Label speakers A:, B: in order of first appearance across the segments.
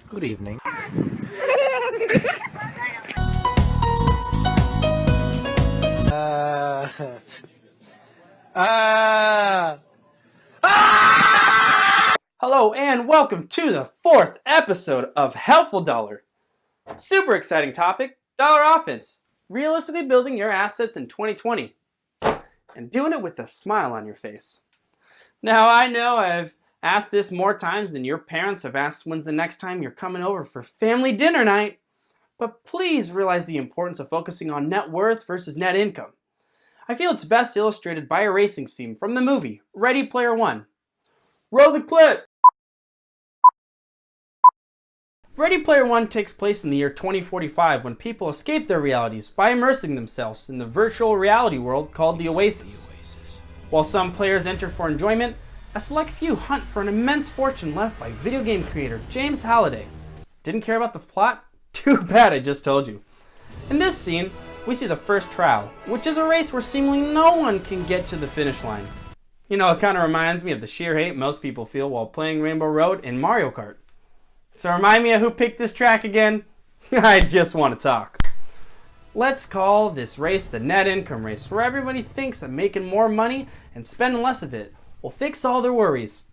A: Good evening.
B: Hello and welcome to the 4th episode of Helpful Dollar. Super exciting topic, dollar offense. Realistically building your assets in 2020 and doing it with a smile on your face. Now I know I've asked this more times than your parents have asked when's the next time you're coming over for family dinner night, but please realize the importance of focusing on net worth versus net income. I feel it's best illustrated by a racing scene from the movie Ready Player One. Roll the clip! Ready Player One takes place in the year 2045 when people escape their realities by immersing themselves in the virtual reality world called the Oasis. While some players enter for enjoyment, a select few hunt for an immense fortune left by video game creator James Halliday. Didn't care about the plot? Too bad I just told you. In this scene, we see the first trial, which is a race where seemingly no one can get to the finish line. You know, it kind of reminds me of the sheer hate most people feel while playing Rainbow Road in Mario Kart. So remind me of who picked this track again? I just want to talk. Let's call this race the net income race, where everybody thinks that making more money and spending less of it will fix all their worries.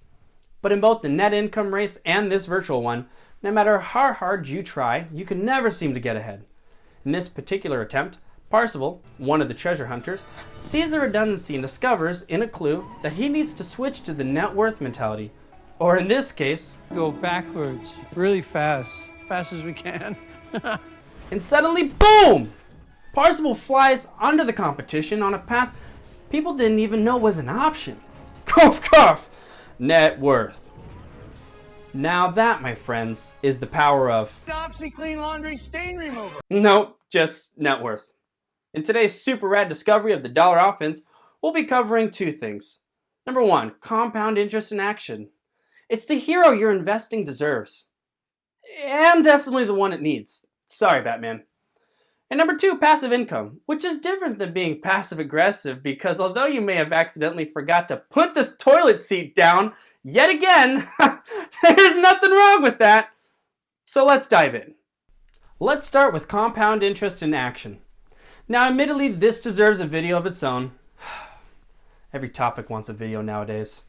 B: But in both the net income race and this virtual one, no matter how hard you try, you can never seem to get ahead. In this particular attempt, Parzival, one of the treasure hunters, sees a redundancy and discovers in a clue that he needs to switch to the net worth mentality. Or in this case,
C: go backwards really fast as we can.
B: And suddenly, boom! Parzival flies under the competition on a path people didn't even know was an option. Cough, cough! Net worth. Now that, my friends, is the power of
D: OxiClean Laundry Stain Remover.
B: Nope, just net worth. In today's super rad discovery of the dollar offense, we'll be covering two things. Number one, compound interest in action. It's the hero your investing deserves. And definitely the one it needs. Sorry, Batman. And number two, passive income, which is different than being passive aggressive because although you may have accidentally forgot to put this toilet seat down yet again, there's nothing wrong with that. So let's dive in. Let's start with compound interest in action. Now, admittedly, this deserves a video of its own. Every topic wants a video nowadays.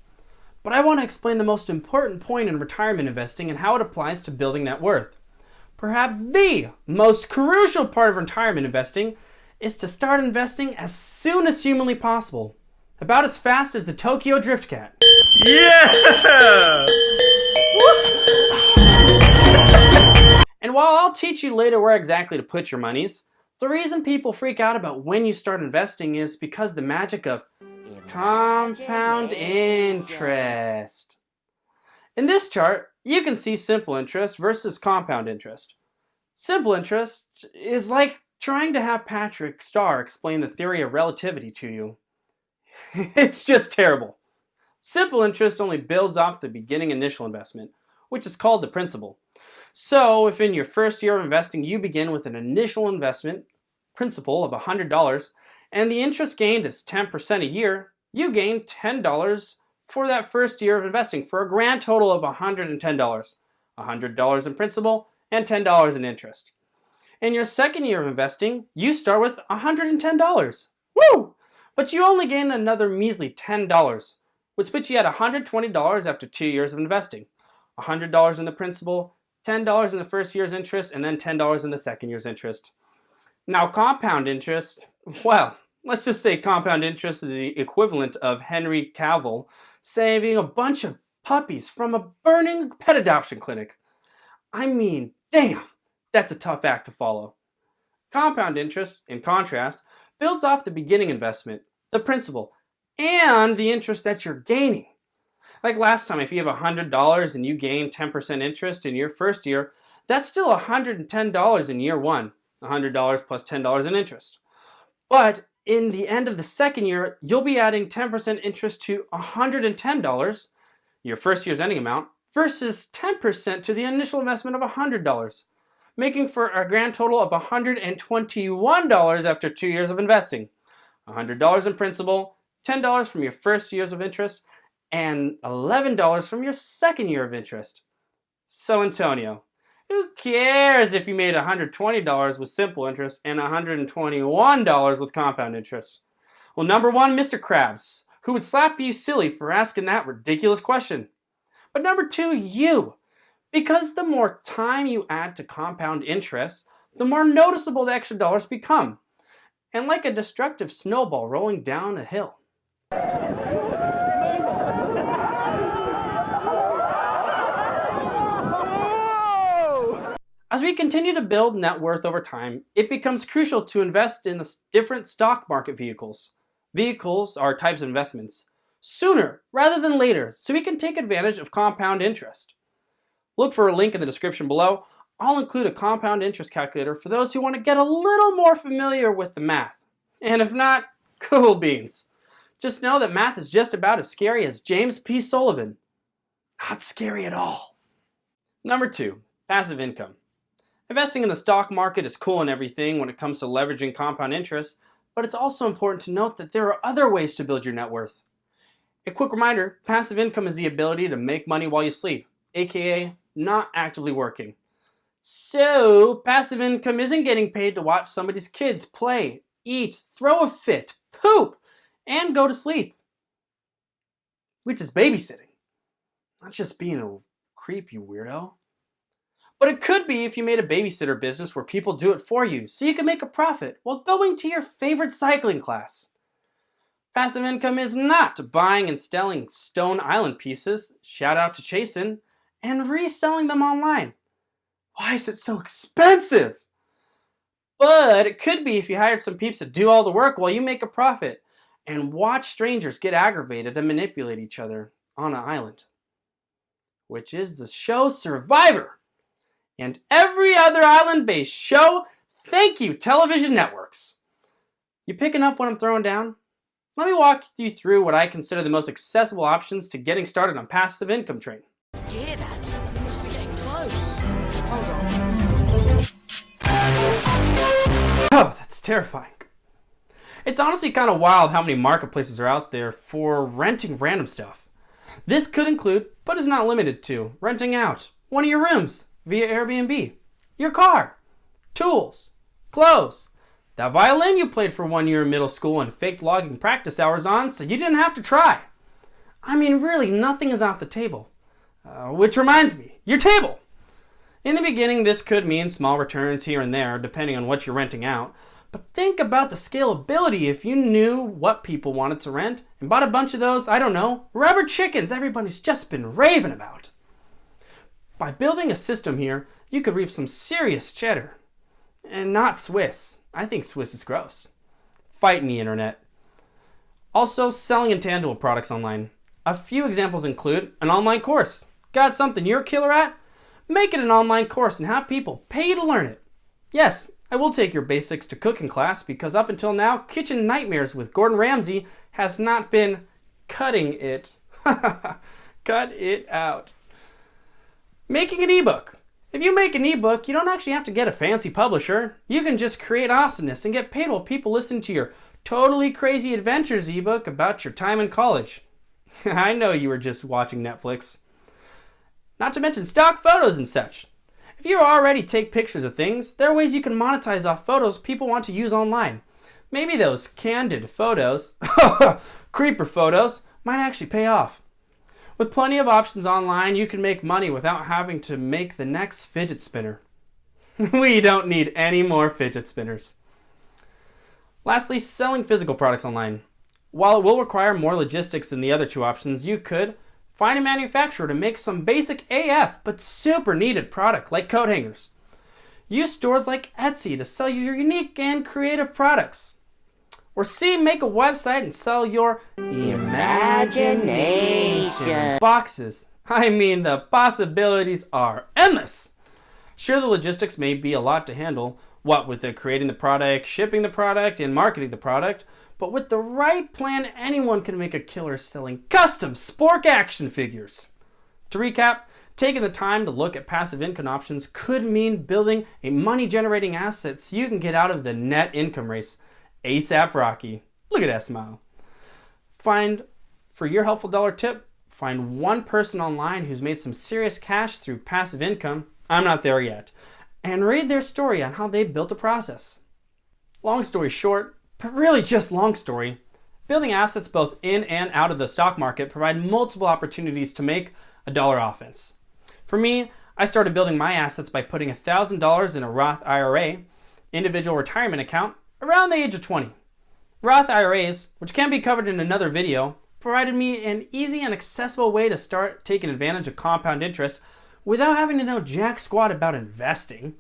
B: But I want to explain the most important point in retirement investing and how it applies to building net worth. Perhaps the most crucial part of retirement investing is to start investing as soon as humanly possible. About as fast as the Tokyo Drift Cat.
A: Yeah!
B: And while I'll teach you later where exactly to put your monies, the reason people freak out about when you start investing is because the magic of compound interest. In this chart, you can see simple interest versus compound interest. Simple interest is like trying to have Patrick Starr explain the theory of relativity to you. It's just terrible. Simple interest only builds off the beginning initial investment, which is called the principal. So if in your first year of investing you begin with an initial investment principal of $100 and the interest gained is 10% a year, you gain $10 for that first year of investing for a grand total of $110. $100 in principal and $10 in interest. In your second year of investing, you start with $110. Woo! But you only gain another measly $10, which puts you at $120 after 2 years of investing. $100 in the principal, $10 in the first year's interest, and then $10 in the second year's interest. Now, compound interest, well, let's just say compound interest is the equivalent of Henry Cavill saving a bunch of puppies from a burning pet adoption clinic. I mean, damn, that's a tough act to follow. Compound interest, in contrast, builds off the beginning investment, the principal, and the interest that you're gaining. Like last time, if you have $100 and you gain 10% interest in your first year, that's still $110 in year one. $100 plus $10 in interest. But in the end of the second year, you'll be adding 10% interest to $110, your first year's ending amount, versus 10% to the initial investment of $100, making for a grand total of $121 after 2 years of investing. $100 in principal, $10 from your first years of interest, and $11 from your second year of interest. So Antonio, Who cares if you made $120 with simple interest and $121 with compound interest? Well, number one, Mr. Krabs, who would slap you silly for asking that ridiculous question. But number two, you. Because the more time you add to compound interest, the more noticeable the extra dollars become. And like a destructive snowball rolling down a hill. As we continue to build net worth over time, it becomes crucial to invest in the different stock market vehicles. Vehicles are types of investments. Sooner rather than later, so we can take advantage of compound interest. Look for a link in the description below. I'll include a compound interest calculator for those who want to get a little more familiar with the math. And if not, cool beans. Just know that math is just about as scary as James P. Sullivan. Not scary at all. Number two, passive income. Investing in the stock market is cool and everything when it comes to leveraging compound interest, but it's also important to note that there are other ways to build your net worth. A quick reminder, passive income is the ability to make money while you sleep, aka not actively working. So, passive income isn't getting paid to watch somebody's kids play, eat, throw a fit, poop, and go to sleep. Which is babysitting. Not just being a creep, you weirdo. But it could be if you made a babysitter business where people do it for you, so you can make a profit while going to your favorite cycling class. Passive income is not buying and selling Stone Island pieces, shout out to Chasen, and reselling them online. Why is it so expensive? But it could be if you hired some peeps to do all the work while you make a profit and watch strangers get aggravated and manipulate each other on an island. Which is the show Survivor. And every other island-based show, thank you, television networks. You picking up what I'm throwing down? Let me walk you through what I consider the most accessible options to getting started on passive income train.
E: You hear that? We must be getting close. Hold on.
B: Oh, that's terrifying. It's honestly kind of wild how many marketplaces are out there for renting random stuff. This could include, but is not limited to, renting out one of your rooms via Airbnb, your car, tools, clothes, that violin you played for 1 year in middle school and faked logging practice hours on so you didn't have to try. I mean, really, nothing is off the table. Which reminds me, your table. In the beginning, this could mean small returns here and there, depending on what you're renting out. But think about the scalability if you knew what people wanted to rent and bought a bunch of those, I don't know, rubber chickens everybody's just been raving about. By building a system here, you could reap some serious cheddar. And not Swiss. I think Swiss is gross. Fighting the internet. Also, selling intangible products online. A few examples include an online course. Got something you're a killer at? Make it an online course and have people pay you to learn it. Yes, I will take your basics to cooking class because up until now, Kitchen Nightmares with Gordon Ramsay has not been cutting it. Cut it out. Making an ebook. If you make an ebook, you don't actually have to get a fancy publisher. You can just create awesomeness and get paid while people listen to your totally crazy adventures ebook about your time in college. I know you were just watching Netflix. Not to mention stock photos and such. If you already take pictures of things, there are ways you can monetize off photos people want to use online. Maybe those candid photos, creeper photos, might actually pay off. With plenty of options online, you can make money without having to make the next fidget spinner. We don't need any more fidget spinners. Lastly, selling physical products online. While it will require more logistics than the other two options, you could find a manufacturer to make some basic AF but super needed product like coat hangers. Use stores like Etsy to sell your unique and creative products. Or C, make a website and sell your imagination boxes. I mean, the possibilities are endless. Sure, the logistics may be a lot to handle, what with the creating the product, shipping the product, and marketing the product, but with the right plan, anyone can make a killer selling custom Spork action figures. To recap, taking the time to look at passive income options could mean building a money-generating asset so you can get out of the net income race. ASAP Rocky. Look at that smile. For your helpful dollar tip, find one person online who's made some serious cash through passive income I'm not there yet, and read their story on how they built a process. Long story short, but really just long story, building assets both in and out of the stock market provide multiple opportunities to make a dollar offense. For me, I started building my assets by putting $1,000 in a Roth IRA, individual retirement account, around the age of 20. Roth IRAs, which can be covered in another video, provided me an easy and accessible way to start taking advantage of compound interest without having to know jack squat about investing.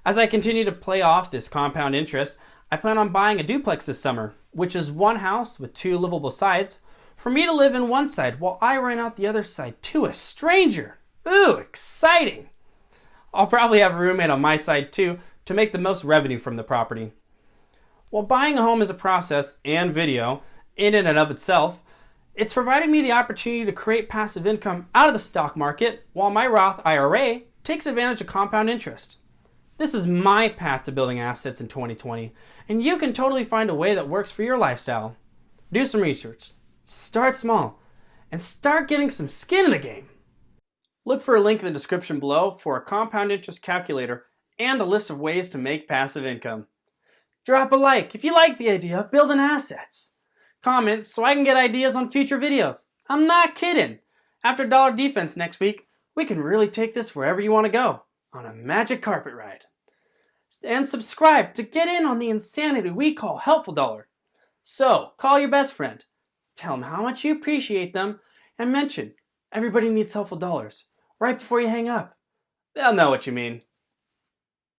B: As I continue to play off this compound interest, I plan on buying a duplex this summer, which is one house with 2 livable sides, for me to live in one side while I rent out the other side to a stranger. Ooh, exciting! I'll probably have a roommate on my side too to make the most revenue from the property. While buying a home is a process and video in and of itself, it's providing me the opportunity to create passive income out of the stock market while my Roth IRA takes advantage of compound interest. This is my path to building assets in 2020, and you can totally find a way that works for your lifestyle. Do some research, start small, and start getting some skin in the game. Look for a link in the description below for a compound interest calculator and a list of ways to make passive income. Drop a like if you like the idea of building assets. Comment so I can get ideas on future videos. I'm not kidding. After Dollar Defense next week, we can really take this wherever you want to go, on a magic carpet ride. And subscribe to get in on the insanity we call Helpful Dollar. So, call your best friend, tell them how much you appreciate them, and mention everybody needs helpful dollars right before you hang up. They'll know what you mean.